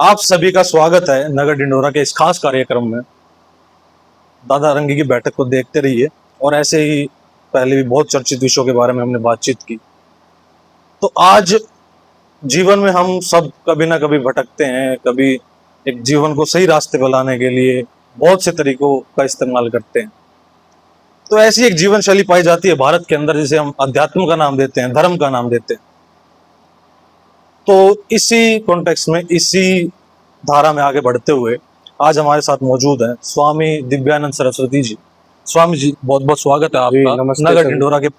आप सभी का स्वागत है नगर ढिंढोरा के इस खास कार्यक्रम में। दादा रंगी की बैठक को देखते रहिए और ऐसे ही पहले भी बहुत चर्चित विषयों के बारे में हमने बातचीत की। तो आज जीवन में हम सब कभी ना कभी भटकते हैं, कभी एक जीवन को सही रास्ते पर लाने के लिए बहुत से तरीकों का इस्तेमाल करते हैं। तो ऐसी एक जीवन शैली पाई जाती है भारत के अंदर, जिसे हम अध्यात्म का नाम देते हैं, धर्म का नाम देते हैं। तो इसी कॉन्टेक्स्ट में, इसी धारा में आगे बढ़ते हुए आज हमारे साथ मौजूद हैं स्वामी दिव्यानंद सरस्वती जी। स्वामी जी, बहुत बहुत स्वागत है जी आपका नमस्ते नगर सर। ढिंढोरा के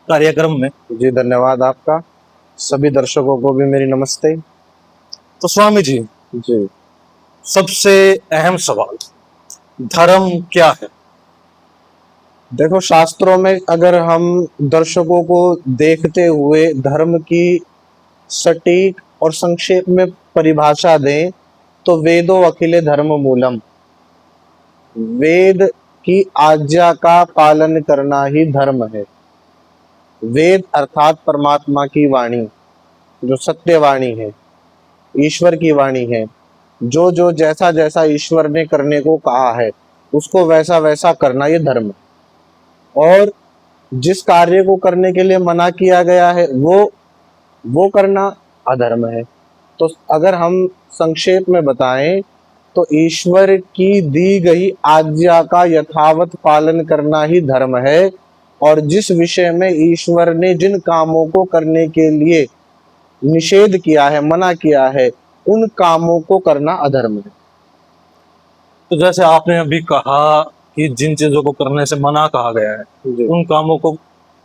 कार्यक्रम में। जी धन्यवाद आपका। सभी दर्शकों को भी मेरी नमस्ते। तो स्वामी जी, जी सबसे अहम सवाल, धर्म क्या है? देखो, शास्त्रों में अगर हम दर्शकों को देखते हुए धर्म की सटीक और संक्षेप में परिभाषा दें तो वेदो अखिले धर्म मूलम, वेद की आज्ञा का पालन करना ही धर्म है। वेद अर्थात परमात्मा की वाणी, जो सत्य वाणी है, ईश्वर की वाणी है। जो जो जैसा जैसा ईश्वर ने करने को कहा है उसको वैसा वैसा करना ये धर्म है। और जिस कार्य को करने के लिए मना किया गया है वो करना अधर्म है। तो अगर हम संक्षेप में बताएं तो ईश्वर की दी गई आज्ञा का यथावत पालन करना ही धर्म है। और जिस विषय में ईश्वर ने जिन कामों को करने के लिए निषेध किया है, मना किया है, उन कामों को करना अधर्म है। तो जैसे आपने अभी कहा कि जिन चीजों को करने से मना कहा गया है उन कामों को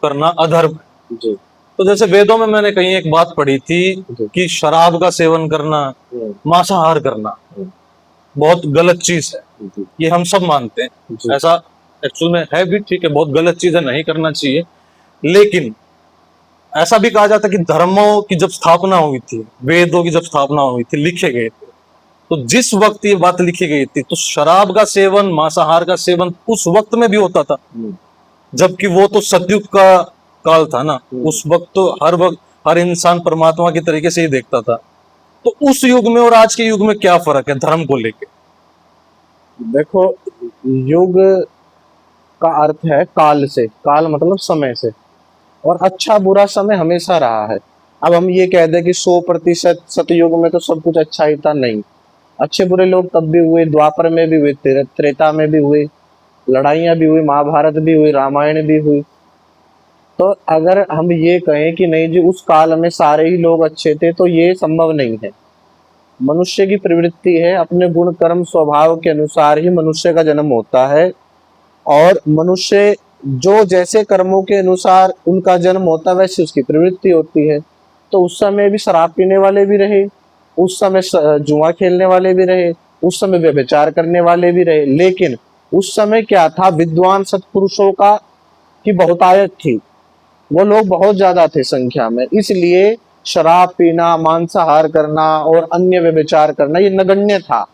करना अधर्म है। जी तो जैसे वेदों में मैंने कहीं एक बात पढ़ी थी कि शराब का सेवन करना, मांसाहार करना बहुत गलत चीज है। ये हम सब मानते हैं, ऐसा एक्चुअल में है भी, ठीक है, बहुत गलत चीज है, नहीं करना चाहिए। लेकिन ऐसा भी कहा जाता है कि धर्मों की जब स्थापना हुई थी, वेदों की जब स्थापना हुई थी, लिखे गए थे, तो जिस वक्त ये बात लिखी गई थी तो शराब का सेवन, मांसाहार का सेवन उस वक्त में भी होता था, जबकि वो तो सतयुग का काल था ना। उस वक्त तो हर वक्त हर इंसान परमात्मा के तरीके से ही देखता था। तो उस युग में और आज के युग में क्या फर्क है धर्म को लेके? देखो, युग का अर्थ है काल से, काल मतलब समय से, और अच्छा बुरा समय हमेशा रहा है। अब हम ये कह दें कि 100% सतयुग में तो सब कुछ अच्छा ही था, नहीं। अच्छे बुरे लोग तब भी हुए, द्वापर में भी हुए, त्रेता में भी हुए, लड़ाइयाँ भी हुई, महाभारत भी हुई, रामायण भी हुई। तो अगर हम ये कहें कि नहीं जी उस काल में सारे ही लोग अच्छे थे, तो ये संभव नहीं है। मनुष्य की प्रवृत्ति है, अपने गुण कर्म स्वभाव के अनुसार ही मनुष्य का जन्म होता है। और मनुष्य जो जैसे कर्मों के अनुसार उनका जन्म होता है वैसे उसकी प्रवृत्ति होती है। तो उस समय भी शराब पीने वाले भी रहे, उस समय जुआ खेलने वाले भी रहे, उस समय व्यभिचार करने वाले भी रहे। लेकिन उस समय क्या था, विद्वान सत्पुरुषों का की बहुतायत थी, वो लोग बहुत ज्यादा थे संख्या में, इसलिए शराब पीना, मांसाहार करना और अन्य व्यभिचार करना ये नगण्य था।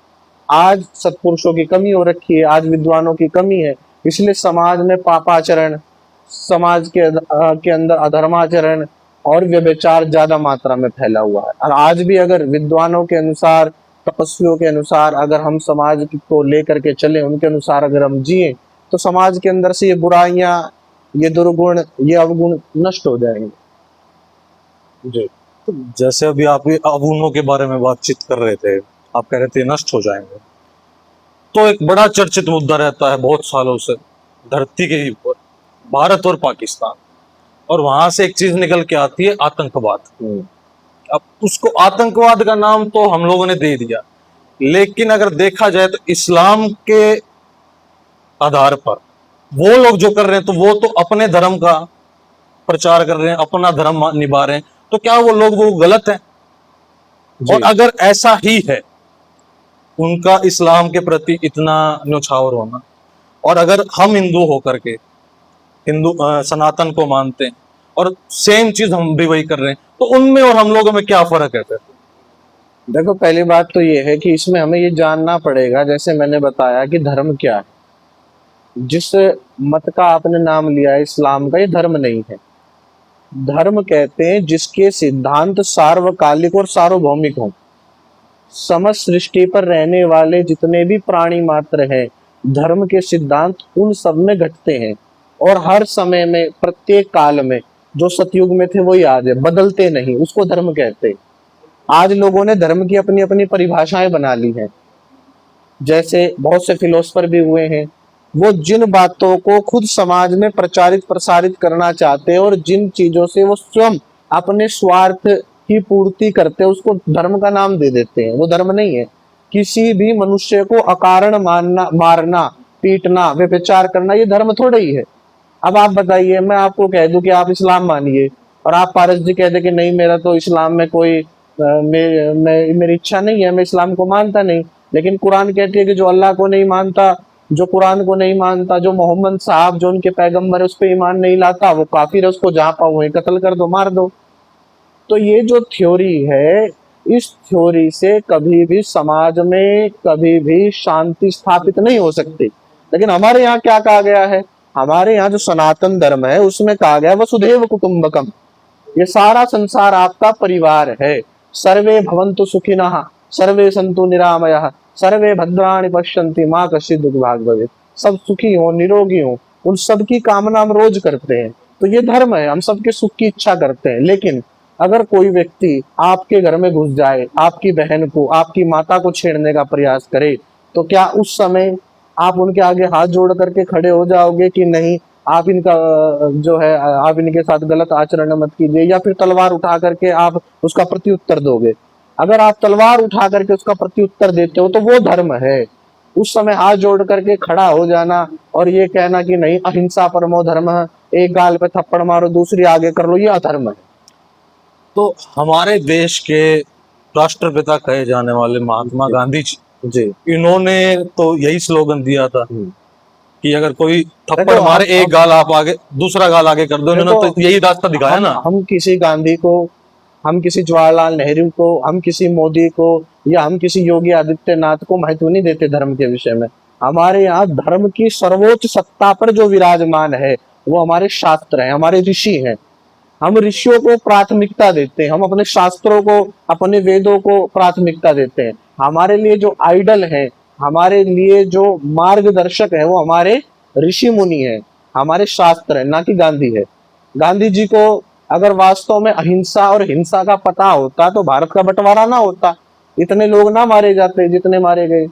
आज सत्पुरुषों की कमी हो रखी है, आज विद्वानों की कमी है, इसलिए समाज में पापाचरण, समाज के अंदर अधर्माचरण और व्यभिचार ज्यादा मात्रा में फैला हुआ है। और आज भी अगर विद्वानों के अनुसार, तपस्वियों के अनुसार अगर हम समाज को लेकर के चले, उनके अनुसार अगर हम जिए, तो समाज के अंदर से ये बुराइयां, ये दुर्गुण, ये अवगुण नष्ट हो जाएंगे। जी तो जैसे अभी आप अवगुणों के बारे में बातचीत कर रहे थे, आप कह रहे थे नष्ट हो जाएंगे, तो एक बड़ा चर्चित मुद्दा रहता है बहुत सालों से धरती के ऊपर, भारत और पाकिस्तान, और वहां से एक चीज निकल के आती है आतंकवाद। अब उसको आतंकवाद का नाम तो हम लोगों ने दे दिया, लेकिन अगर देखा जाए तो इस्लाम के आधार पर वो लोग जो कर रहे हैं, तो वो तो अपने धर्म का प्रचार कर रहे हैं, अपना धर्म निभा रहे हैं। तो क्या वो लोग वो गलत हैं? और अगर ऐसा ही है, उनका इस्लाम के प्रति इतना न्योछावर होना, और अगर हम हिंदू होकर के हिंदू सनातन को मानते हैं और सेम चीज हम भी वही कर रहे हैं, तो उनमें और हम लोगों में क्या फर्क है फिर? देखो, पहली बात तो ये है कि इसमें हमें ये जानना पड़ेगा, जैसे मैंने बताया कि धर्म क्या है। जिस मत का आपने नाम लिया है इस्लाम का, ये धर्म नहीं है। धर्म कहते हैं जिसके सिद्धांत सार्वकालिक और सार्वभौमिक हों। समस्त सृष्टि पर रहने वाले जितने भी प्राणी मात्र हैं, धर्म के सिद्धांत उन सब में घटते हैं। और हर समय में, प्रत्येक काल में, जो सतयुग में थे वही आज है, बदलते नहीं, उसको धर्म कहते हैं। आज लोगों ने धर्म की अपनी अपनी परिभाषाएं बना ली हैं। जैसे बहुत से फिलोसफर भी हुए हैं, वो जिन बातों को खुद समाज में प्रचारित प्रसारित करना चाहते हैं और जिन चीजों से वो स्वयं अपने स्वार्थ की पूर्ति करते हैं, उसको धर्म का नाम दे देते हैं। वो धर्म नहीं है। किसी भी मनुष्य को अकारण मारना, पीटना, व्यभिचार करना, ये धर्म थोड़ा ही है। अब आप बताइए, मैं आपको कह दूं कि आप इस्लाम मानिए और आप पारस जी कह दे कि नहीं, मेरा तो इस्लाम में कोई मेरी इच्छा नहीं है, मैं इस्लाम को मानता नहीं। लेकिन कुरान कहती है कि जो अल्लाह को नहीं मानता, जो कुरान को नहीं मानता, जो मोहम्मद साहब जो उनके पैगंबर है उस पर ईमान नहीं लाता, वो काफिर है, उसको जहाँ पाओ वहीं कत्ल कर दो, मार दो। तो ये जो थ्योरी है, इस थ्योरी से कभी भी समाज में कभी भी शांति स्थापित नहीं हो सकती। लेकिन हमारे यहाँ क्या कहा गया है? हमारे यहाँ जो सनातन धर्म है उसमें कहा गया वसुधैव कुटुंबकम, ये सारा संसार आपका परिवार है। सर्वे भवन्तु सुखिनः, सर्वे सन्तु निरामयः, सर्वे भद्राणि पश्यन्ति माँ कश्चित् दुःख भाग् भवेत्। सब सुखी हो, निरोगी हो, उन सब की कामना हम रोज करते हैं। तो ये धर्म है, हम सबके सुख की इच्छा करते हैं। लेकिन अगर कोई व्यक्ति आपके घर में घुस जाए, आपकी बहन को, आपकी माता को छेड़ने का प्रयास करे, तो क्या उस समय आप उनके आगे हाथ जोड़ करके खड़े हो जाओगे कि नहीं, आप इनका जो है आप इनके साथ गलत आचरण मत कीजिए, या फिर तलवार उठा करके आप उसका प्रत्युत्तर दोगे? अगर आप तलवार उठा करके उसका प्रत्युत्तर देते हो तो वो धर्म है। उस समय हाथ जोड़ करके खड़ा हो जाना और ये कहना कि नहीं, अहिंसा परमो धर्म, एक गाल पे थप्पड़ मारो दूसरी आगे कर लो, ये अधर्म है। तो हमारे देश के राष्ट्रपिता कहे जाने वाले महात्मा गांधी जी, इन्होंने तो यही स्लोगन दिया था कि अगर कोई थप्पड़ मारे, एक गाल आप आगे, दूसरा गाल आगे कर दो। इन्होंने तो यही रास्ता दिखाया ना। हम किसी गांधी को, हम किसी जवाहरलाल नेहरू को, हम किसी मोदी को, या हम किसी योगी आदित्यनाथ को महत्व नहीं देते धर्म के विषय में। हमारे यहाँ धर्म की सर्वोच्च सत्ता पर जो विराजमान है वो हमारे शास्त्र हैं, हमारे ऋषि हैं। हम ऋषियों को प्राथमिकता देते हैं, हम अपने शास्त्रों को, अपने वेदों को प्राथमिकता देते हैं। हमारे लिए जो आइडल है, हमारे लिए जो मार्गदर्शक है, वो हमारे ऋषि मुनि है, हमारे शास्त्र है, ना कि गांधी है। गांधी जी को अगर वास्तव में अहिंसा और हिंसा का पता होता तो भारत का बंटवारा ना होता, इतने लोग ना मारे जाते जितने मारे गए।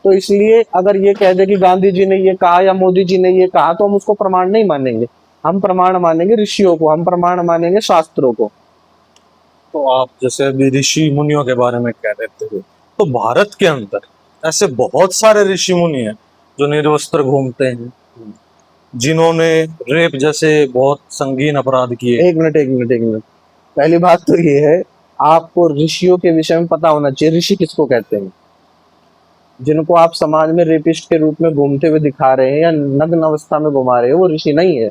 तो इसलिए अगर ये कह दे कि गांधी जी ने ये कहा या मोदी जी ने ये कहा, तो हम उसको प्रमाण नहीं मानेंगे। हम प्रमाण मानेंगे ऋषियों को, हम प्रमाण मानेंगे शास्त्रों को। तो आप जैसे अभी ऋषि मुनियों के बारे में कह रहे थे, तो भारत के अंदर ऐसे बहुत सारे ऋषि मुनि हैं जो निर्वस्त्र घूमते हैं, जिन्होंने रेप जैसे बहुत संगीन अपराध किए। एक मिनट। पहली बात तो ये है, आपको ऋषियों के विषय में पता होना चाहिए। ऋषि किसको कहते हैं? जिनको आप समाज में रेपिस्ट के रूप में घूमते हुए दिखा रहे हैं या नग्न अवस्था में घुमा रहे हो, वो ऋषि नहीं है।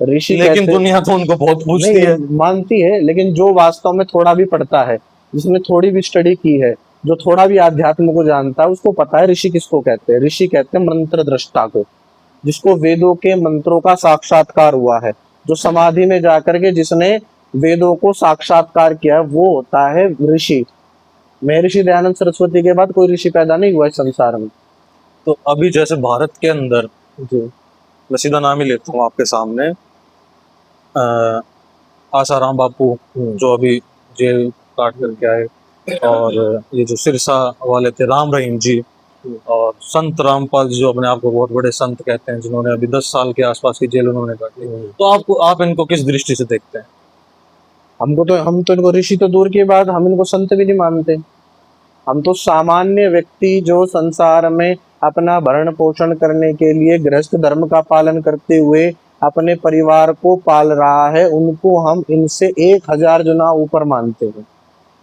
ऋषि लेकिन दुनिया तो उनको बहुत पूछती नहीं है, मानती है। लेकिन जो वास्तव में थोड़ा भी पढ़ता है, जिसने थोड़ी भी स्टडी की है, जो थोड़ा भी आध्यात्म को जानता है, उसको पता है ऋषि किसको कहते हैं। ऋषि कहते हैं मंत्र दृष्टा को, जिसको वेदों के मंत्रों का साक्षात्कार हुआ है, जो समाधि में जाकर के जिसने वेदों को साक्षात्कार किया, वो होता है ऋषि। महर्षि दयानंद सरस्वती के बाद कोई ऋषि पैदा नहीं हुआ इस संसार में। तो अभी जैसे भारत के अंदर, जी, मैं सीधा नाम ही लेता हूँ आपके सामने, आसाराम बापू जो अभी जेल काट करके आए, और ये जो सिरसा वाले थे राम रहीम जी, और संत रामपाल जी जो अपने आप को बहुत बड़े संत कहते हैं, जिन्होंने अभी 10 साल के आसपास की जेल उन्होंने काटी। तो आप इनको किस दृष्टि से देखते हैं? हम तो इनको ऋषि तो दूर की बात, हम इनको संत भी नहीं मानते। हम तो सामान्य व्यक्ति जो संसार में अपना भरण पोषण करने के लिए गृहस्थ धर्म का पालन करते हुए अपने परिवार को पाल रहा है, उनको हम इनसे 1000 गुना ऊपर मानते हैं,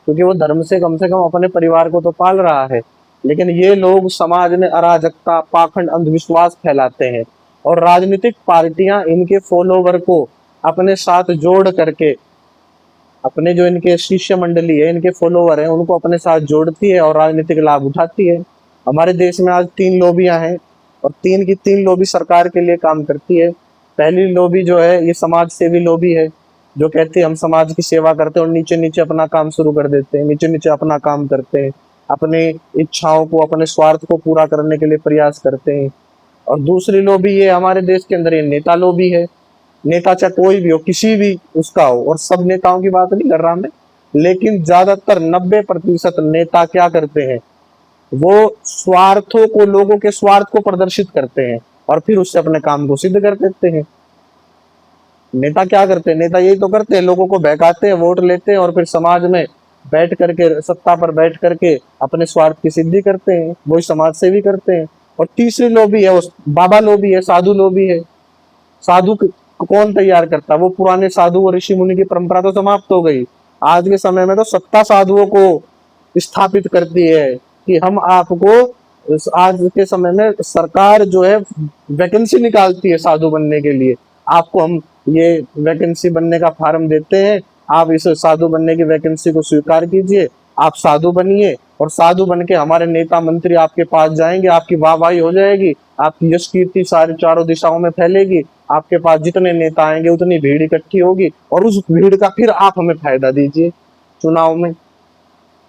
क्योंकि वो धर्म से कम अपने परिवार को तो पाल रहा है। लेकिन ये लोग समाज में अराजकता, पाखंड, अंधविश्वास फैलाते हैं, और राजनीतिक पार्टियां इनके फॉलोवर को अपने साथ जोड़ करके, अपने जो इनके शिष्य मंडली है, इनके फॉलोवर हैं, उनको अपने साथ जोड़ती है और राजनीतिक लाभ उठाती है। हमारे देश में आज 3 लॉबियां हैं, और 3 की 3 लॉबी सरकार के लिए काम करती है। पहली लॉबी जो है, ये समाज सेवी लॉबी है, जो कहते हैं हम समाज की सेवा करते हैं और नीचे नीचे अपना काम शुरू कर देते हैं, नीचे नीचे अपना काम करते हैं, अपने इच्छाओं को, अपने स्वार्थ को पूरा करने के लिए प्रयास करते हैं। और दूसरी लोबी ये हमारे देश के अंदर ये नेता लोबी है। नेता चाहे कोई भी हो, किसी भी उसका हो, और सब नेताओं की बात नहीं कर रहा मैं, लेकिन ज्यादातर 90% नेता क्या करते हैं, वो स्वार्थों को, लोगों के स्वार्थ को प्रदर्शित करते हैं और फिर उससे अपने काम को सिद्ध कर देते हैं। नेता क्या करते हैं, नेता यही तो करते हैं, लोगों को बहकाते हैं, वोट लेते हैं और फिर समाज में बैठ करके, सत्ता पर बैठ करके अपने स्वार्थ की सिद्धि करते हैं, वही समाज सेवी करते हैं। और तीसरी लोबी है, वो बाबा लोबी है, साधु लोबी है। साधु कौन तैयार करता है, वो पुराने साधु और ऋषि मुनि की परंपरा तो समाप्त हो गई। आज के समय में तो सत्ता साधुओं को स्थापित करती है कि हम आपको, आज के समय में सरकार जो है वैकेंसी निकालती है साधु बनने के लिए, आपको हम ये वैकेंसी बनने का फॉर्म देते हैं, आप इस साधु बनने की वैकेंसी को स्वीकार कीजिए, आप साधु बनिए और साधु बन के हमारे नेता मंत्री आपके पास जाएंगे, आपकी वाहवाही हो जाएगी, आपकी यश कीर्ति सारी चारों दिशाओं में फैलेगी, आपके पास जितने नेता आएंगे उतनी भीड़ इकट्ठी होगी और उस भीड़ का फिर आप हमें फायदा दीजिए चुनाव में।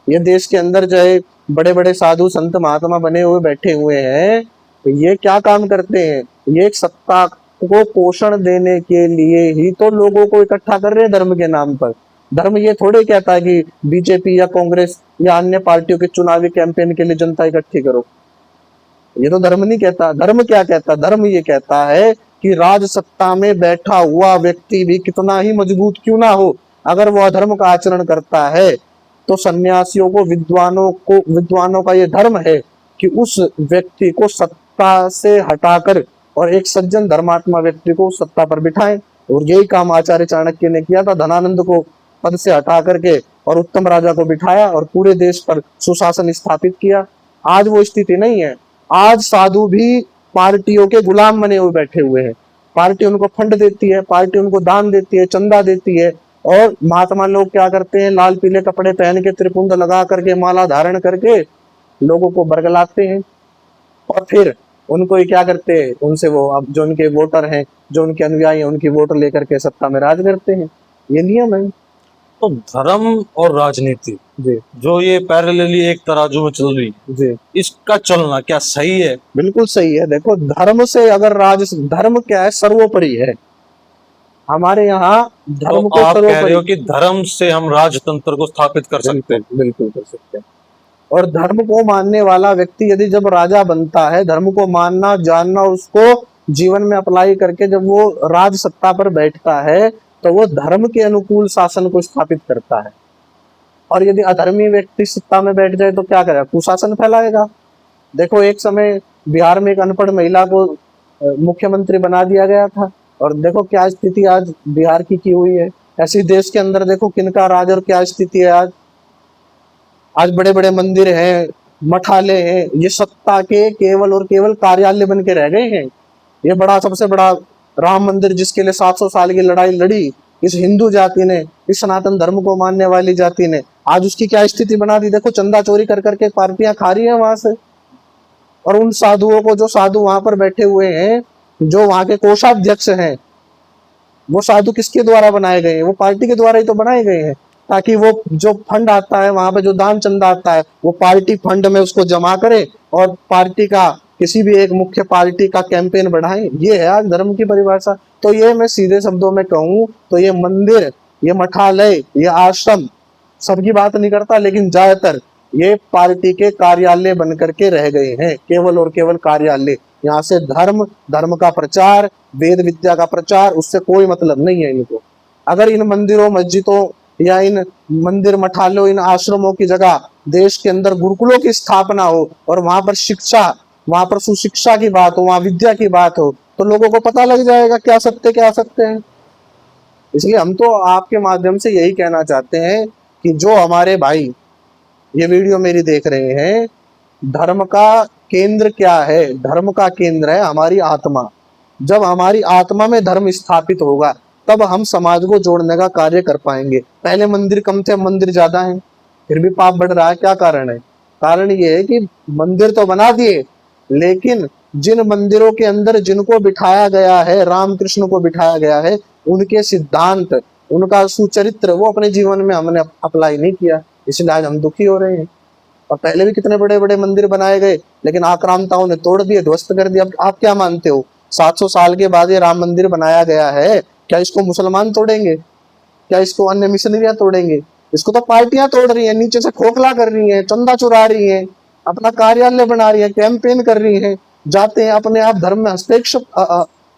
ये देश के अंदर जो है बड़े बड़े साधु संत महात्मा बने हुए बैठे हुए हैं, तो ये क्या काम करते हैं, ये एक सत्ता को पोषण देने के लिए ही तो लोगों को इकट्ठा कर रहे हैं धर्म के नाम पर। धर्म ये थोड़े कहता है कि बीजेपी या कांग्रेस या अन्य पार्टियों के चुनावी कैंपेन के लिए जनता इकट्ठी करो, ये तो धर्म नहीं कहता। धर्म क्या कहता, धर्म ये कहता है कि राज सत्ता में बैठा हुआ व्यक्ति भी कितना ही मजबूत क्यों ना हो, अगर वो अधर्म का आचरण करता है तो सन्यासियों को, विद्वानों का ये धर्म है कि उस व्यक्ति को सत्ता से हटाकर और एक सज्जन धर्मात्मा व्यक्ति को सत्ता पर बिठाएं। और यही काम आचार्य चाणक्य ने किया था, धनानंद को पद से हटा करके और उत्तम राजा को बिठाया और पूरे देश पर सुशासन स्थापित किया। आज वो स्थिति नहीं है। आज साधु भी पार्टियों के गुलाम बने हुए बैठे हुए हैं। पार्टी उनको फंड देती है, पार्टी उनको दान देती है, चंदा देती है, और महात्मा लोग क्या करते हैं, लाल पीले कपड़े पहन के, त्रिपुंड लगा करके, माला धारण करके लोगों को बरगलाते हैं और फिर उनको ये क्या करते हैं, उनसे वो, अब जो उनके वोटर हैं, जो उनके अनुयायी हैं, उनकी वोट लेकर के सत्ता में राज करते हैं। ये नियम है तो धर्म और राजनीति जी। जो ये पैरेलली एक तराजू में चल रही है, जी इसका चलना क्या सही है? बिल्कुल सही है। देखो, धर्म से अगर धर्म क्या है, सर्वोपरि है। हमारे यहाँ धर्म तो को आप कह रहे सर्वोपरि, हो कि धर्म से हम राजतंत्र को स्थापित कर सकते हैं? बिल्कुल बिल्कुल कर सकते हैं। और धर्म को मानने वाला व्यक्ति यदि जब राजा बनता है, धर्म को मानना जानना, उसको जीवन में अप्लाई करके जब वो राज सत्ता पर बैठता है तो वो धर्म के अनुकूल शासन को स्थापित करता है। और यदि अधर्मी व्यक्ति सत्ता में बैठ जाए तो क्या करेगा, कुशासन फैलाएगा। देखो, एक समय बिहार में एक अनपढ़ महिला को मुख्यमंत्री बना दिया गया था और देखो क्या स्थिति आज बिहार की हुई है। ऐसी देश के अंदर देखो किनका राज और क्या स्थिति है आज। आज बड़े बड़े मंदिर हैं, मठाले हैं, ये सत्ता के केवल और केवल कार्यालय बन के रह गए हैं। ये बड़ा, सबसे बड़ा राम मंदिर जिसके लिए 700 साल की लड़ाई लड़ी इस हिंदू जाति ने, इस सनातन धर्म को मानने वाली जाति ने, आज उसकी क्या स्थिति बना दी। देखो, चंदा चोरी कर करके पार्टियां खा रही हैं वहां से। और उन साधुओं को, जो साधु वहां पर बैठे हुए हैं, जो वहां के कोषाध्यक्ष हैं, वो साधु किसके द्वारा बनाए गए हैं, वो पार्टी के द्वारा ही तो बनाए गए हैं, ताकि वो जो फंड आता है वहां पे, जो दान चंदा आता है, वो पार्टी फंड में उसको जमा करे और पार्टी का, किसी भी एक मुख्य पार्टी का कैंपेन बढ़ाएं। ये है आज धर्म की परिभाषा। तो ये मैं सीधे शब्दों में कहूं तो ये मंदिर, ये मठालय, ये आश्रम, सबकी बात नहीं करता, लेकिन ज्यादातर ये पार्टी के कार्यालय बन करके रह गए हैं, केवल और केवल कार्यालय। यहाँ से धर्म, धर्म का प्रचार, वेद विद्या का प्रचार, उससे कोई मतलब नहीं है इनको। अगर इन मंदिरों, मस्जिदों या इन मंदिर, मठालों, इन आश्रमों की जगह देश के अंदर गुरुकुलों की स्थापना हो और वहां पर शिक्षा, वहां पर सुशिक्षा की बात हो, वहां विद्या की बात हो, तो लोगों को पता लग जाएगा क्या सत्य क्या असत्य है। इसलिए हम तो आपके माध्यम से यही कहना चाहते हैं कि जो हमारे भाई ये वीडियो मेरी देख रहे हैं, धर्म का केंद्र क्या है, धर्म का केंद्र है हमारी आत्मा। जब हमारी आत्मा में धर्म स्थापित होगा तब हम समाज को जोड़ने का कार्य कर पाएंगे। पहले मंदिर कम थे, मंदिर ज्यादा हैं, फिर भी पाप बढ़ रहा है। क्या कारण है? कारण ये है कि मंदिर तो बना दिए, लेकिन जिन मंदिरों के अंदर जिनको बिठाया गया है, राम कृष्ण को बिठाया गया है, उनके सिद्धांत, उनका सुचरित्र वो अपने जीवन में हमने अप्लाई नहीं किया, इसलिए आज हम दुखी हो रहे हैं। और पहले भी कितने बड़े बड़े मंदिर बनाए गए, लेकिन आक्रांताओं ने तोड़ दिए, ध्वस्त कर दिया। अब आप क्या मानते हो, 700 साल के बाद ये राम मंदिर बनाया गया है, क्या इसको मुसलमान तोड़ेंगे? क्या इसको अन्य मिशनरियां तोड़ेंगे? इसको तो पार्टियां तोड़ रही हैं, नीचे से खोखला कर रही हैं, चंदा चुरा रही हैं, अपना कार्यालय बना रही है, कैंपेन कर रही है, जाते हैं अपने आप धर्म में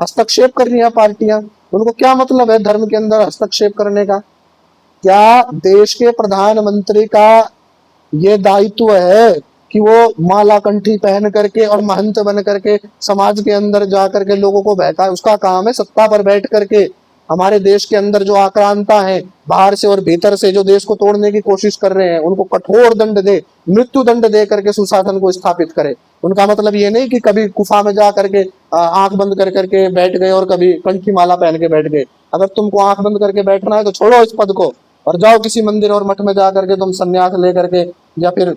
हस्तक्षेप कर रही हैं पार्टियां। उनको क्या मतलब है धर्म के अंदर हस्तक्षेप करने का? क्या देश के प्रधानमंत्री का ये दायित्व है कि वो माला कंठी पहन करके और महंत बन करके समाज के अंदर जा करके लोगों को बहकाए? उसका काम है सत्ता पर बैठ करके हमारे देश के अंदर जो आक्रांता है, बाहर से और भीतर से जो देश को तोड़ने की कोशिश कर रहे हैं, उनको कठोर दंड दे, मृत्यु दंड दे करके सुशासन को स्थापित करे। उनका मतलब ये नहीं कि कभी गुफा में जा करके आंख बंद कर करके बैठ गए और कभी कंठी माला पहन के बैठ गए। अगर तुमको आंख बंद करके बैठना है तो छोड़ो इस पद को और जाओ किसी मंदिर और मठ में जा करके तुम संन्यास ले करके, या फिर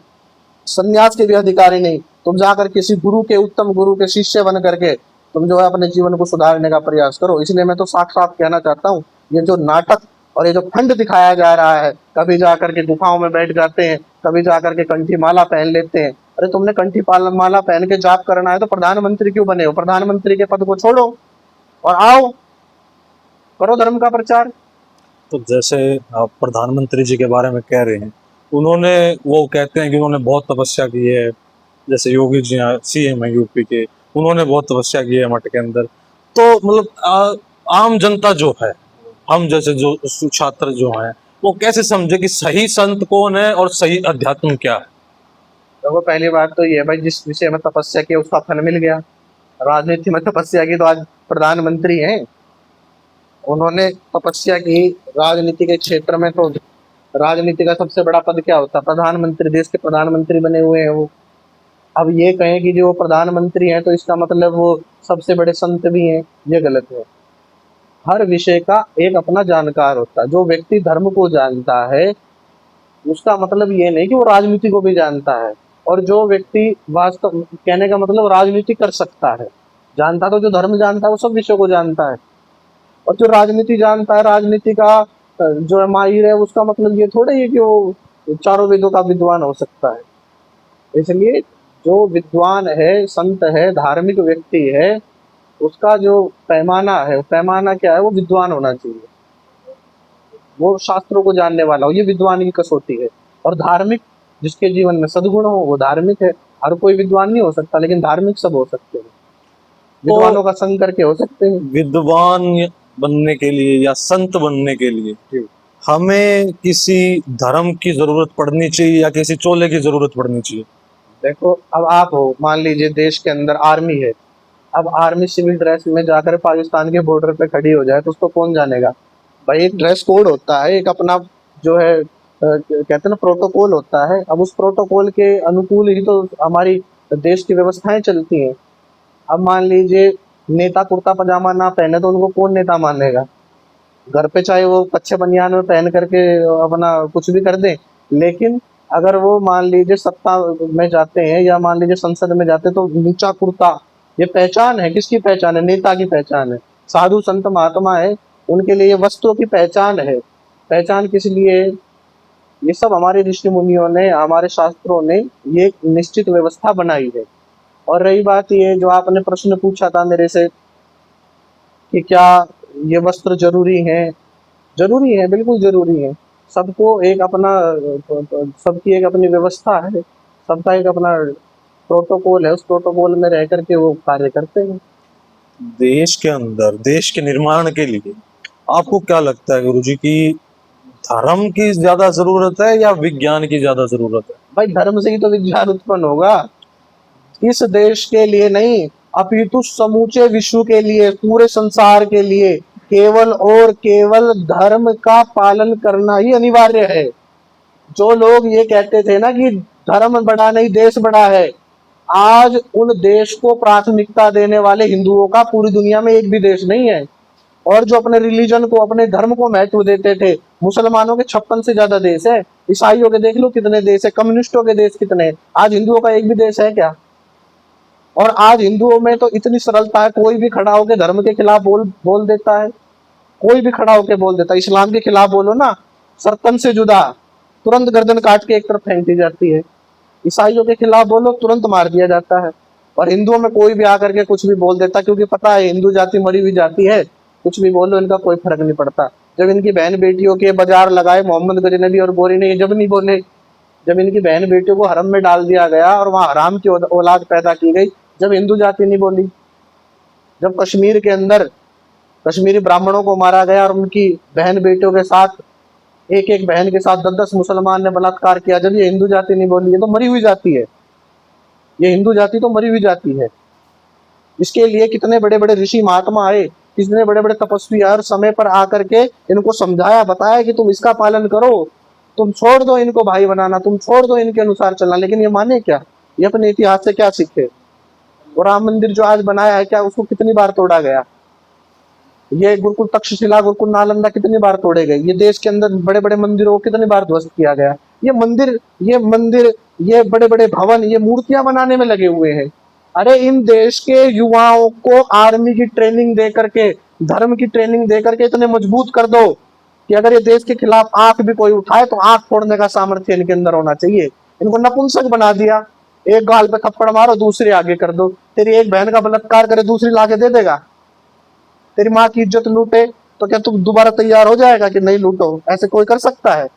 संन्यास के भी अधिकारी नहीं, तुम जाकर किसी गुरु के, उत्तम गुरु के शिष्य बन करके तुम जो है अपने जीवन को सुधारने का प्रयास करो। इसलिए मैं तो साफ साफ कहना चाहता हूँ, ये जो नाटक और ये जो फंड दिखाया जा रहा है, कभी जाकर के गुफाओं में बैठ जाते हैं, कभी जाकर के कंठी माला पहन लेते हैं। अरे तुमने कंठी माला पहन के जाप करना है तो प्रधानमंत्री क्यों बने हो? प्रधानमंत्री के पद को छोड़ो और आओ करो धर्म का प्रचार। तो जैसे आप प्रधानमंत्री जी के बारे में कह रहे हैं, उन्होंने, वो कहते हैं कि उन्होंने बहुत तपस्या की है। जैसे योगी जी सीएम है यूपी के, उन्होंने बहुत तपस्या की है मठ के अंदर। तो मतलब आम जनता जो है, हम जैसे जो छात्र जो हैं, वो कैसे समझे कि सही संत कौन है और सही अध्यात्म क्या है? देखो पहली बात तो ये है भाई, जिस विषय में तपस्या की उसका फल मिल गया। राजनीति में तपस्या की तो आज प्रधानमंत्री हैं, उन्होंने तपस्या की। राजनीति के क्षेत्र में तो राजनीति का सबसे बड़ा पद क्या होता है? प्रधानमंत्री, देश के प्रधानमंत्री बने हुए हैं वो। अब ये कहें कि जो प्रधानमंत्री हैं तो इसका मतलब वो सबसे बड़े संत भी हैं, ये गलत है। हर विषय का एक अपना जानकार होता है। जो व्यक्ति धर्म को जानता है उसका मतलब ये नहीं कि वो राजनीति को भी जानता है। और जो व्यक्ति वास्तव, कहने का मतलब राजनीति कर सकता है, जानता तो जो धर्म जानता है वो सब विषयों को जानता है। और जो राजनीति जानता है, राजनीति का जो है माहिर है, उसका मतलब ये थोड़ा ही है कि वो चारों वेदों का विद्वान हो सकता है। इसलिए जो विद्वान है, संत है, धार्मिक व्यक्ति है, उसका जो पैमाना है, वो पैमाना क्या है? वो विद्वान होना चाहिए, वो शास्त्रों को जानने वाला हो, ये विद्वान की कसौटी है। और धार्मिक, जिसके जीवन में सद्गुण हो वो धार्मिक है। हर कोई विद्वान नहीं हो सकता, लेकिन धार्मिक सब हो सकते हैं, विद्वानों का संग करके हो सकते हैं। विद्वान बनने के लिए या संत बनने के लिए हमें किसी धर्म की जरूरत पड़नी चाहिए या किसी चोले की जरूरत पड़नी चाहिए? देखो अब आप हो, मान लीजिए देश के अंदर आर्मी है, अब आर्मी सिविल ड्रेस में जाकर पाकिस्तान के बॉर्डर पे खड़ी हो जाए तो उसको कौन जानेगा? भाई एक ड्रेस कोड होता है, एक अपना जो है कहते हैं ना प्रोटोकॉल होता है। अब उस प्रोटोकॉल के अनुकूल ही तो हमारी देश की व्यवस्थाएं चलती हैं। अब मान लीजिए नेता कुर्ता पजामा ना पहने तो उनको कौन नेता मानेगा? घर पे चाहे वो कच्चे बनियान में पहन करके अपना कुछ भी कर दें, लेकिन अगर वो मान लीजिए सत्ता में जाते हैं या मान लीजिए संसद में जाते हैं तो नीचा कुर्ता, ये पहचान है, किसकी पहचान है? नेता की पहचान है। साधु संत महात्मा है, उनके लिए ये वस्त्रों की पहचान है। पहचान किस लिए? ये सब हमारे ऋषि मुनियों ने, हमारे शास्त्रों ने ये एक निश्चित व्यवस्था बनाई है। और रही बात ये जो आपने प्रश्न पूछा था मेरे से कि क्या ये वस्त्र जरूरी है? जरूरी है, बिल्कुल जरूरी है। सबको एक अपना सबकी एक अपनी व्यवस्था है, सबका एक अपना प्रोटोकॉल है, उस प्रोटोकॉल में रह करके वो कार्य करते हैं। देश के अंदर, देश के निर्माण के लिए आपको क्या लगता है गुरुजी की धर्म की ज्यादा जरूरत है या विज्ञान की ज्यादा जरूरत है? भाई धर्म से ही तो विज्ञान उत्पन्न होगा। इस देश के लिए नहीं, अपितु समूचे विश्व के लिए, पूरे संसार के लिए केवल और केवल धर्म का पालन करना ही अनिवार्य है। जो लोग ये कहते थे ना कि धर्म बड़ा नहीं देश बड़ा है, आज उन देश को प्राथमिकता देने वाले हिंदुओं का पूरी दुनिया में एक भी देश नहीं है। और जो अपने रिलीजन को, अपने धर्म को महत्व देते थे, मुसलमानों के 56 से ज्यादा देश है, ईसाइयों के देख लो कितने देश है, कम्युनिस्टों के देश कितने हैं, आज हिंदुओं का एक भी देश है क्या? और आज हिंदुओं में तो इतनी सरलता है, कोई भी खड़ा होकर धर्म के खिलाफ बोल देता है। कोई भी खड़ा होके बोल देता, इस्लाम के खिलाफ बोलो ना, सरतन से जुदा, तुरंत गर्दन काट के एक तरफ फेंक दी जाती है। ईसाइयों के खिलाफ बोलो, तुरंत मार दिया जाता है। और हिंदुओं में कोई भी आकर के कुछ भी बोल देता, क्योंकि पता है हिंदू जाति मरी हुई जाति है, कुछ भी बोलो इनका कोई फर्क नहीं पड़ता। जब इनकी बहन बेटियों के बाजार लगाए मोहम्मद गजनबी और गोरी ने, ये जब नहीं बोले, जब इनकी बहन बेटियों को हरम में डाल दिया गया और वहां हराम की औलाद पैदा की गई, जब हिंदू जाति नहीं बोली। जब कश्मीर के अंदर कश्मीरी ब्राह्मणों को मारा गया और उनकी बहन बेटियों के साथ, एक एक बहन के साथ 10-10 मुसलमान ने बलात्कार किया, जब ये हिंदू जाति नहीं बोली। ये तो मरी हुई जाति है, ये हिंदू जाति तो मरी हुई जाति है। इसके लिए कितने बड़े बड़े ऋषि महात्मा आए, कितने बड़े बड़े तपस्वी हर समय पर आकर के इनको समझाया, बताया कि तुम इसका पालन करो, तुम छोड़ दो इनको भाई बनाना, तुम छोड़ दो इनके अनुसार चलना। लेकिन ये माने क्या? ये अपने इतिहास से क्या सीखे? और राम मंदिर जो आज बनाया है, क्या उसको कितनी बार तोड़ा गया? ये गुरुकुल तक्षशिला, गुरुकुल नालंदा कितनी बार तोड़े गए? ये देश के अंदर बड़े बड़े मंदिरों को कितनी बार ध्वस्त किया गया? ये मंदिर, ये बड़े बड़े भवन, ये मूर्तियां बनाने में लगे हुए हैं। अरे इन देश के युवाओं को आर्मी की ट्रेनिंग दे करके, धर्म की ट्रेनिंग दे करके इतने मजबूत कर दो कि अगर ये देश के खिलाफ आंख भी कोई उठाए तो आंख फोड़ने का सामर्थ्य इनके अंदर होना चाहिए। इनको नपुंसक बना दिया, एक गाल पे थप्पड़ मारो, दूसरी आगे कर दो। तेरी एक बहन का बलात्कार करे, दूसरी लाके दे देगा। तेरी माँ की इज्जत लूटे तो क्या तू दोबारा तैयार हो जाएगा कि नहीं लूटो? ऐसे कोई कर सकता है?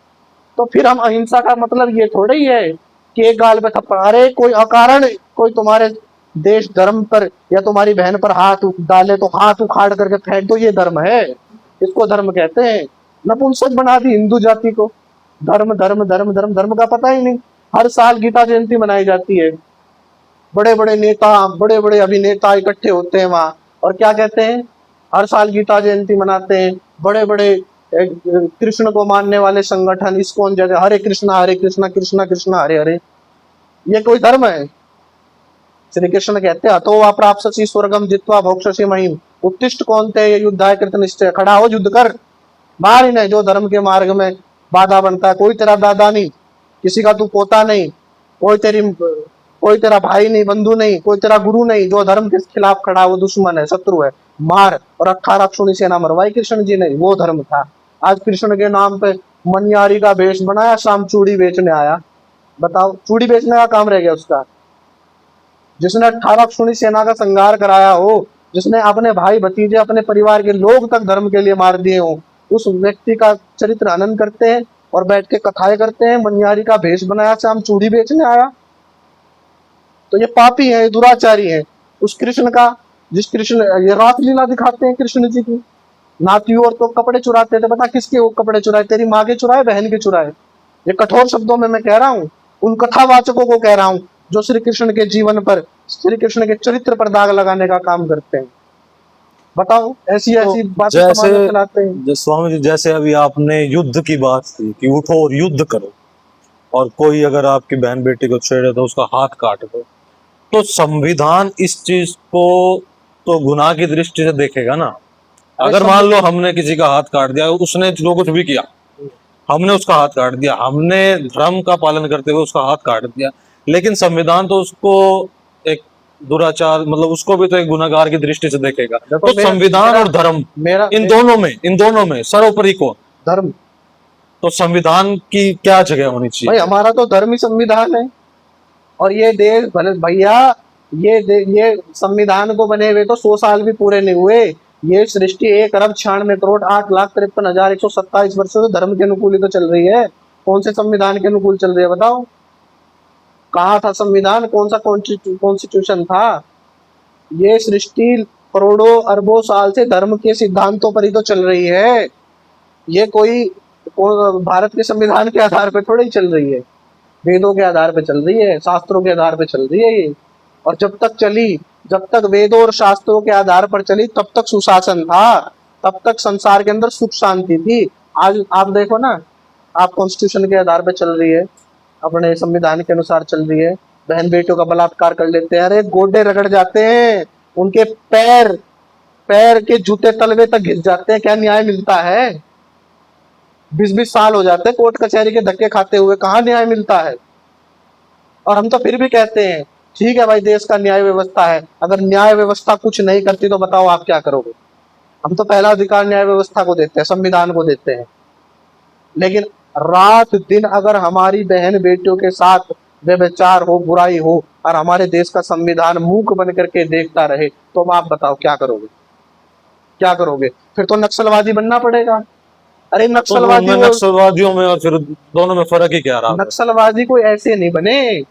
तो फिर हम अहिंसा का मतलब ये थोड़ा ही है कि एक गाल पे थप्पड़। अरे कोई अकारण कोई तुम्हारे देश धर्म पर या तुम्हारी बहन पर हाथ डाले तो हाथ उखाड़ करके फेंक दो, ये धर्म है? इसको धर्म कहते हैं? नपुंसक बना दी हिंदू जाति को। धर्म धर्म धर्म धर्म, धर्म का पता ही नहीं। हर साल गीता जयंती मनाई जाती है, बड़े बड़े नेता, बड़े बड़े अभिनेता इकट्ठे होते हैं वहां, और क्या कहते हैं? हर साल गीता जयंती मनाते हैं। बड़े बड़े कृष्ण को मानने वाले संगठन, इस्कॉन जगह, हरे कृष्णा कृष्णा कृष्णा हरे हरे। ये कोई धर्म है? श्री कृष्ण कहते हैं, अतो वा प्राप्स्यसि स्वर्गम जित्वा भोक्ष्यसि महीम, उत्तिष्ठ कौन्तेय युद्धाय कृत निश्चय। खड़ा हो, युद्ध कर, मार इन्हें जो धर्म के मार्ग में बाधा बनता है। कोई तेरा दादा नहीं, किसी का तू पोता नहीं, कोई तेरा भाई नहीं, बंधु नहीं, कोई तेरा गुरु नहीं। जो धर्म के खिलाफ खड़ा, वो दुश्मन है, शत्रु है, मार। और 18 अक्षुणी सेना मरवाई कृष्ण जी ने, वो धर्म था। आज कृष्ण के नाम पे मनियारी का वेश बनाया, शाम चूड़ी बेचने आया। बताओ, चूड़ी बेचने का काम रह गया उसका? जिसने 18 अक्षुणी सेना का संहार कराया हो, जिसने अपने भाई भतीजे, अपने परिवार के लोग तक धर्म के लिए मार दिए हो, उस व्यक्ति का चरित्र हनन करते हैं और बैठ के कथाएं करते हैं। मनियारी का भेष बनाया, शाम चूड़ी बेचने आया। तो ये पापी है, दुराचारी है। उस कृष्ण का, जिस कृष्ण, ये रासलीला दिखाते हैं कृष्ण जी की। नाती और तो कपड़े चुराते थे, बता किसके वो कपड़े चुराए? तेरी माँ के चुराए, बहन के चुराए? ये कठोर शब्दों में मैं कह रहा हूँ, उन कथावाचकों को कह रहा हूँ जो श्री कृष्ण के जीवन पर, श्री कृष्ण के चरित्र पर दाग लगाने का काम करते हैं। बताओ, ऐसी तो ऐसी बातें जैसे समाज में फैलाते हैं। स्वामी जी, जैसे अभी आपने युद्ध की बात की कि उठो और युद्ध करो, और कोई अगर आपकी बहन बेटी को छेड़े तो उसका हाथ काट दो, तो संविधान इस चीज को तो गुनाह की दृष्टि से देखेगा ना। अरे अगर मान लो हमने किसी का हाथ काट दिया, उसने जो कुछ भी किया, हमने उसका हाथ काट दिया, हमने धर्म का पालन करते हुए उसका हाथ काट दिया, लेकिन संविधान तो उसको एक दुराचार, मतलब उसको भी तो एक गुनाहगार की दृष्टि से देखेगा। देखो, तो संविधान और धर्म, मेरा इन दोनों में सर्वोपरि कौन? धर्म। तो संविधान की क्या जगह होनी भाई चाहिए? हमारा तो धर्म ही संविधान है। और ये देश भले भैया, ये संविधान को बने हुए तो 100 साल भी पूरे नहीं हुए। ये सृष्टि 1,96,98,8,53,127 वर्षों से धर्म के अनुकूल ही तो चल रही है। कौन से संविधान के अनुकूल चल रही है बताओ? कहाँ था संविधान? कौन सा कॉन्स्टिट्यूशन था? ये सृष्टि करोड़ों अरबों साल से धर्म के सिद्धांतों पर ही तो चल रही है। ये भारत के संविधान के आधार पर थोड़ी चल रही है, वेदों के आधार पे चल रही है, शास्त्रों के आधार पे चल रही है ये। और जब तक वेदों और शास्त्रों के आधार पर चली, तब तक सुशासन था, तब तक संसार के अंदर सुख शांति थी। आज आप देखो ना, आप कॉन्स्टिट्यूशन के आधार पे चल रही है, अपने संविधान के अनुसार चल रही है, बहन बेटियों का बलात्कार कर लेते हैं। अरे गोडे रगड़ जाते हैं, उनके पैर पैर के जूते तलवे तक घिस जाते हैं। क्या न्याय मिलता है? 20-20 साल हो जाते हैं कोर्ट कचहरी के धक्के खाते हुए, कहाँ न्याय मिलता है? और हम तो फिर भी कहते हैं ठीक है भाई, देश का न्याय व्यवस्था है। अगर न्याय व्यवस्था कुछ नहीं करती तो बताओ आप क्या करोगे? हम तो पहला अधिकार न्याय व्यवस्था को देते हैं, संविधान को देते हैं। लेकिन रात दिन अगर हमारी बहन बेटियों के साथ व्यभिचार हो, बुराई हो, और हमारे देश का संविधान मूक बन करके देखता रहे, तो अब आप बताओ क्या करोगे? क्या करोगे? फिर तो नक्सलवादी बनना पड़ेगा। अरे तो नक्सलवादी उनमें वो, नक्सलवादियों में और फिर दोनों में फर्क ही क्या रहा है? नक्सलवादी कोई ऐसे नहीं बने।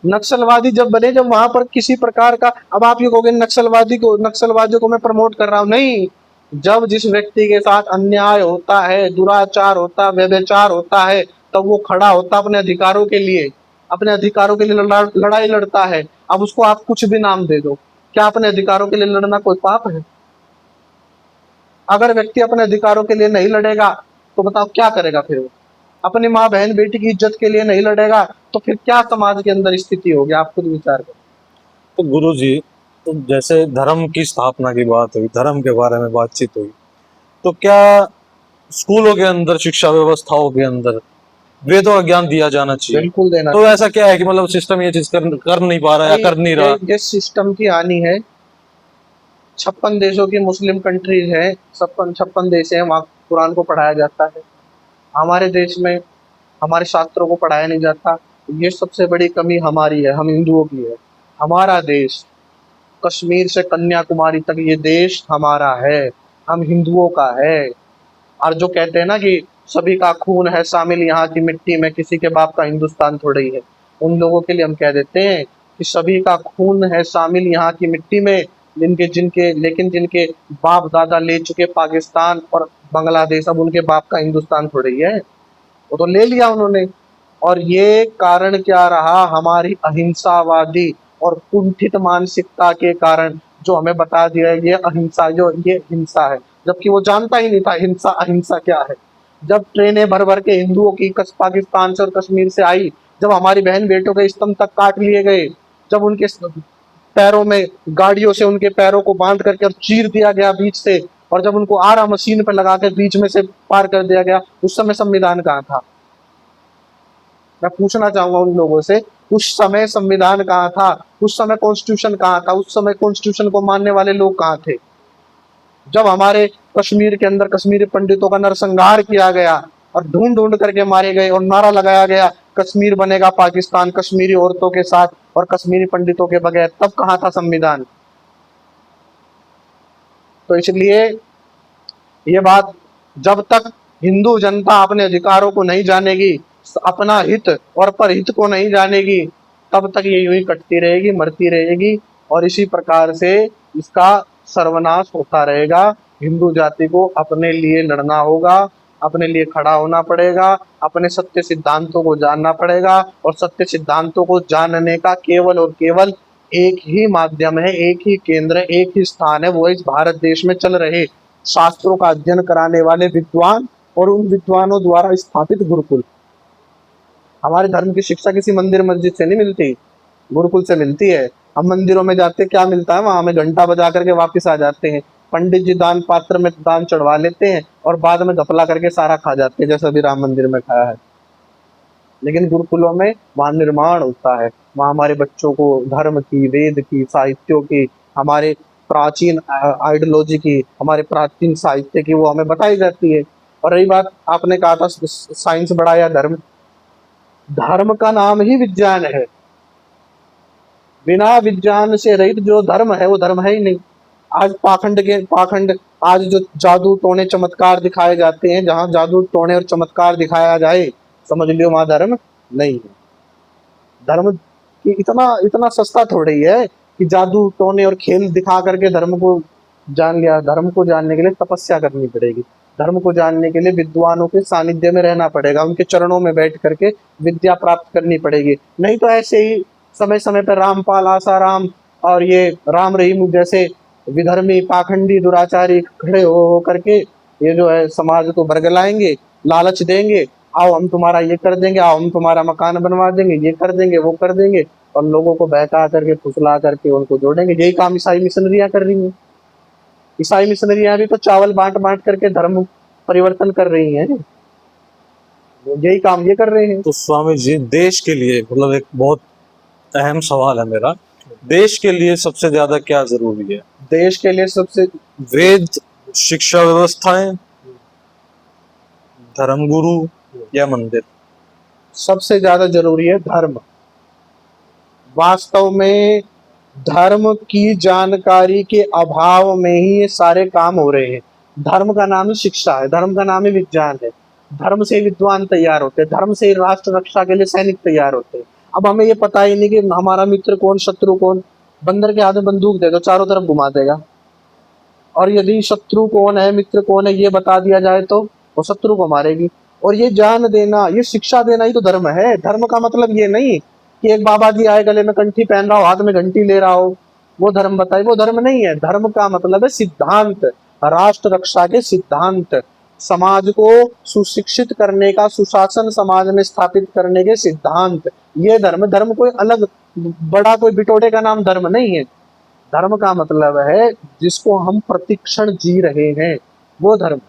नक्सलवादी जब बने जब वहां पर किसी प्रकार का, अब आप ये कहोगे नक्सलवादियों को मैं प्रमोट कर रहा हूं, नहीं। जब जिस व्यक्ति के साथ अन्याय होता है, दुराचार होता है, व्यभिचार होता है, तब वो खड़ा होता अपने अधिकारों के लिए, अपने अधिकारों के लिए लड़ाई लड़ता है। अब उसको आप कुछ भी नाम दे दो, क्या अपने अधिकारों के लिए लड़ना कोई पाप है? अगर व्यक्ति अपने अधिकारों के लिए नहीं लड़ेगा तो बताओ क्या करेगा फिर वो? अपनी माँ बहन बेटी की इज्जत के लिए नहीं लड़ेगा तो फिर क्या समाज के अंदर स्थिति होगी? आप खुद विचार करो। तो गुरु जी, तो जैसे धर्म की स्थापना की बात हुई, धर्म के बारे में बातचीत हुई, तो क्या स्कूलों के अंदर, शिक्षा व्यवस्थाओं के अंदर वेदों का ज्ञान दिया जाना चाहिए? बिल्कुल देना तो चाहिए। ऐसा क्या है कि मतलब सिस्टम ये चीज कर नहीं पा रहा है या भाई कर नहीं रहा? ये सिस्टम की हानि है। 56 देशों की मुस्लिम कंट्रीज है, 56 देश है, वहाँ कुरान को पढ़ाया जाता है। हमारे देश में हमारे शास्त्रों को पढ़ाया नहीं जाता। ये सबसे बड़ी कमी हमारी है, हम हिंदुओं की है। हमारा देश कश्मीर से कन्याकुमारी तक ये देश हमारा है, हम हिंदुओं का है। और जो कहते हैं ना कि सभी का खून है शामिल यहाँ की मिट्टी में, किसी के बाप का हिंदुस्तान थोड़ा ही है, उन लोगों के लिए हम कह देते हैं कि सभी का खून है शामिल यहाँ की मिट्टी में, जिनके बाप दादा ले चुके पाकिस्तान और बांग्लादेश, अब उनके बाप का हिंदुस्तान थोड़ा ही है, वो तो ले लिया उन्होंने। और ये कारण क्या रहा? हमारी अहिंसावादी और कुंठित मानसिकता के कारण, जो हमें बता दिया है ये अहिंसा, जो ये हिंसा है, जबकि वो जानता ही नहीं था हिंसा अहिंसा क्या है। जब ट्रेनें भर भर के हिंदुओं की पाकिस्तान से और कश्मीर से आई, जब हमारी बहन बेटों के स्तंभ तक काट लिए गए, जब उनके पैरों में गाड़ियों से उनके पैरों को बांध करके और चीर दिया गया बीच से, और जब उनको आरा मशीन पर लगा कर बीच में से पार कर दिया गया, उस समय संविधान कहाँ था? मैं पूछना चाहूंगा उन लोगों से, उस समय संविधान कहाँ था? उस समय कॉन्स्टिट्यूशन कहाँ था? उस समय कॉन्स्टिट्यूशन को मानने वाले लोग कहाँ थे? जब हमारे कश्मीर के अंदर कश्मीरी पंडितों का नरसंहार किया गया और ढूंढ ढूंढ करके मारे गए और नारा लगाया गया कश्मीर बनेगा पाकिस्तान कश्मीरी औरतों के साथ और कश्मीरी पंडितों के बगैर, तब कहाँ था संविधान? तो इसलिए ये बात, जब तक हिंदू जनता अपने अधिकारों को नहीं जानेगी, अपना हित और परहित को नहीं जानेगी, तब तक ये यूं ही कटती रहेगी, मरती रहेगी, और इसी प्रकार से इसका सर्वनाश होता रहेगा। हिंदू जाति को अपने लिए लड़ना होगा, अपने लिए खड़ा होना पड़ेगा, अपने सत्य सिद्धांतों को जानना पड़ेगा, और सत्य सिद्धांतों को जानने का केवल और केवल एक ही माध्यम है, एक ही केंद्र है, एक ही स्थान है, वो इस भारत देश में चल रहे शास्त्रों का अध्ययन कराने वाले विद्वान और उन विद्वानों द्वारा स्थापित गुरुकुल। हमारे धर्म की शिक्षा किसी मंदिर मस्जिद से नहीं मिलती, गुरुकुल से मिलती है। हम मंदिरों में जाते क्या मिलता है? वहां हमें घंटा बजा करके वापस आ जाते हैं, पंडित जी दान पात्र में दान चढ़वा लेते हैं और बाद में घपला करके सारा खा जाते हैं, जैसा भी राम मंदिर में खाया है। लेकिन गुरुकुलों में वहां निर्माण होता है, वहां हमारे बच्चों को धर्म की, वेद की, साहित्यों की, हमारे प्राचीन आइडियोलॉजी की, हमारे प्राचीन साहित्य की, वो हमें बताई जाती है। और रही बात आपने कहा था साइंस बड़ा या धर्म, धर्म का नाम ही विज्ञान है। बिना विज्ञान से रहित जो धर्म है वो धर्म है ही नहीं। आज पाखंड, आज जो जादू टोने चमत्कार दिखाए जाते हैं, जहां जादू टोने और चमत्कार दिखाया जाए, समझ लियो वहां धर्म नहीं है। धर्म की इतना इतना सस्ता थोड़ी है कि जादू टोने और खेल दिखा करके धर्म को जान लिया। धर्म को जानने के लिए तपस्या करनी पड़ेगी, धर्म को जानने के लिए विद्वानों के सानिध्य में रहना पड़ेगा, उनके चरणों में बैठ करके विद्या प्राप्त करनी पड़ेगी। नहीं तो ऐसे ही समय समय पर रामपाल, आसाराम और ये राम रहीम जैसे विधर्मी, पाखंडी, दुराचारी खड़े हो करके ये जो है समाज को बरगलाएंगे, लालच देंगे, आओ हम तुम्हारा ये कर देंगे, आओ हम तुम्हारा मकान बनवा देंगे, ये कर देंगे, वो कर देंगे, और लोगों को बहका करके फुसला करके उनको जोड़ेंगे। यही काम ईसाई मिशनरियां कर रही हैं। ईसाई मिशनरियां भी तो चावल बांट बांट करके धर्म परिवर्तन कर रही हैं, यही काम ये कर रहे हैं। तो स्वामी जी, देश के लिए मतलब एक बहुत अहम सवाल है मेरा, देश के लिए सबसे ज्यादा क्या जरूरी है? देश के लिए सबसे वेद शिक्षा व्यवस्थाएं, धर्मगुरु या मंदिर? सबसे ज्यादा जरूरी है धर्म। वास्तव में धर्म की जानकारी के अभाव में ही ये सारे काम हो रहे हैं। धर्म का नाम ही शिक्षा है, धर्म का नाम ही विज्ञान है। धर्म से विद्वान तैयार होते हैं, धर्म से राष्ट्र रक्षा के लिए सैनिक तैयार होते हैं। अब हमें ये पता ही नहीं कि हमारा मित्र कौन, शत्रु कौन। बंदर के हाथ में बंदूक दे दो, चारों तरफ घुमा देगा। और यदि शत्रु कौन है, मित्र कौन है, ये बता दिया जाए तो वो शत्रु को मारेगी। और ये जान देना, ये शिक्षा देना ही तो धर्म है। धर्म का मतलब ये नहीं कि एक बाबा जी आए, गले में कंठी पहन रहा हो, हाथ में घंटी ले रहा हो, वो धर्म बताए, वो धर्म नहीं है। धर्म का मतलब है सिद्धांत, राष्ट्र रक्षा के सिद्धांत, समाज को सुशिक्षित करने का, सुशासन समाज में स्थापित करने के सिद्धांत, ये धर्म। धर्म कोई अलग बड़ा कोई बिटोड़े का नाम धर्म नहीं है। धर्म का मतलब है जिसको हम प्रतिक्षण जी रहे हैं, वो धर्म।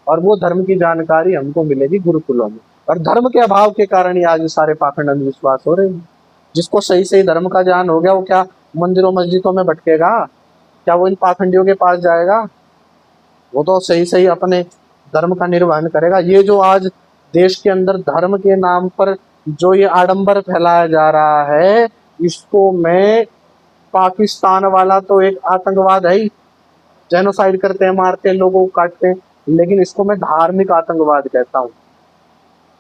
और वो धर्म की जानकारी हमको मिलेगी गुरुकुलों में। और धर्म के अभाव के कारण ही आज ये सारे पाखंड अंधविश्वास हो रहे हैं। जिसको सही सही धर्म का ज्ञान हो गया, वो क्या मंदिरों मस्जिदों में भटकेगा? क्या वो इन पाखंडियों के पास जाएगा? वो तो सही सही अपने धर्म का निर्वहन करेगा। ये जो आज देश के अंदर धर्म के नाम पर जो ये आडंबर फैलाया जा रहा है, इसको मैं, पाकिस्तान वाला तो एक आतंकवाद है ही, जेनोसाइड करते हैं, मारते हैं, लोगों को काटते हैं, लेकिन इसको मैं धार्मिक आतंकवाद कहता हूँ।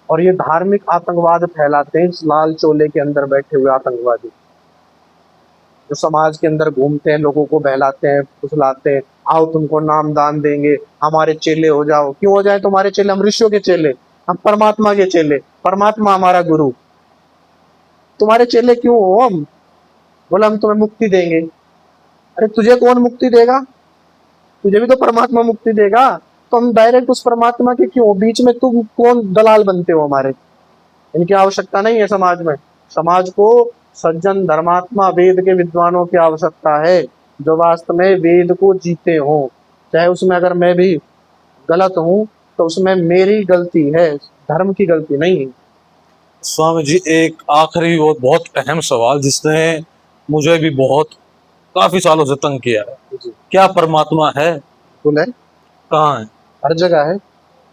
और ये धार्मिक आतंकवाद फैलाते हैं इस लाल चोले के अंदर बैठे हुए आतंकवादी, जो समाज के अंदर घूमते हैं, लोगों को बहलाते हैं, फुसलाते हैं। आओ तुमको नाम दान देंगे, हमारे चेले हो जाओ। क्यों हो जाए तुम्हारे चेले? हम ऋषियों के चेले, हम परमात्मा के चेले, परमात्मा हमारा गुरु। तुम्हारे चेले क्यों हो हम? बोला हम तुम्हें मुक्ति देंगे। अरे तुझे कौन मुक्ति देगा? तुझे भी तो परमात्मा मुक्ति देगा। तो हम डायरेक्ट उस परमात्मा के क्यों, बीच में तुम कौन दलाल बनते हो हमारे? इनकी आवश्यकता नहीं है समाज में। समाज को सज्जन, धर्मात्मा, वेद के विद्वानों की आवश्यकता है, जो वास्तव में वेद को जीते हो। चाहे उसमें अगर मैं भी गलत हूं तो उसमें मेरी गलती है, धर्म की गलती नहीं है। स्वामी जी, एक आखिरी और बहुत अहम सवाल जिसने मुझे भी बहुत काफी सालों से तंग किया है। जी। क्या परमात्मा है? बोले कहाँ है? हर जगह है।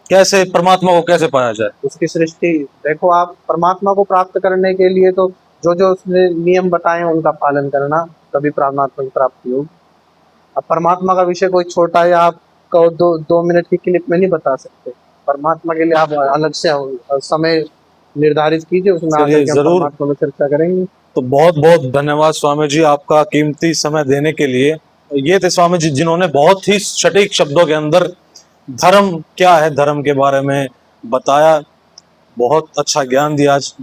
कैसे परमात्मा को कैसे पाया जाए? उसकी सृष्टि देखो। आप परमात्मा को प्राप्त करने के लिए तो जो जो उसने नियम बताए हैं उनका पालन करना, तभी परमात्मा की प्राप्ति होगी। अब परमात्मा का विषय कोई छोटा या आप को 2 मिनट की क्लिप में नहीं बता सकते। परमात्मा के लिए आप अलग से समय निर्धारित कीजिए, उसमें आकर चलिए, के हम जरूर। परमात्मा में चर्चा करेंगे। तो बहुत बहुत धन्यवाद स्वामी जी, आपका कीमती समय देने के लिए। ये थे स्वामी जी जिन्होंने बहुत ही सटीक शब्दों के अंदर धर्म क्या है, धर्म के बारे में बताया। बहुत अच्छा ज्ञान दिया आज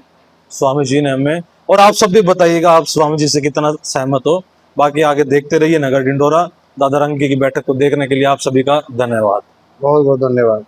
स्वामी जी ने हमें। और आप सब भी बताइएगा आप स्वामी जी से कितना सहमत हो। बाकी आगे देखते रहिए नगर ढिंढोरा। दादा रंगी की बैठक को देखने के लिए आप सभी का धन्यवाद। बहुत बहुत धन्यवाद।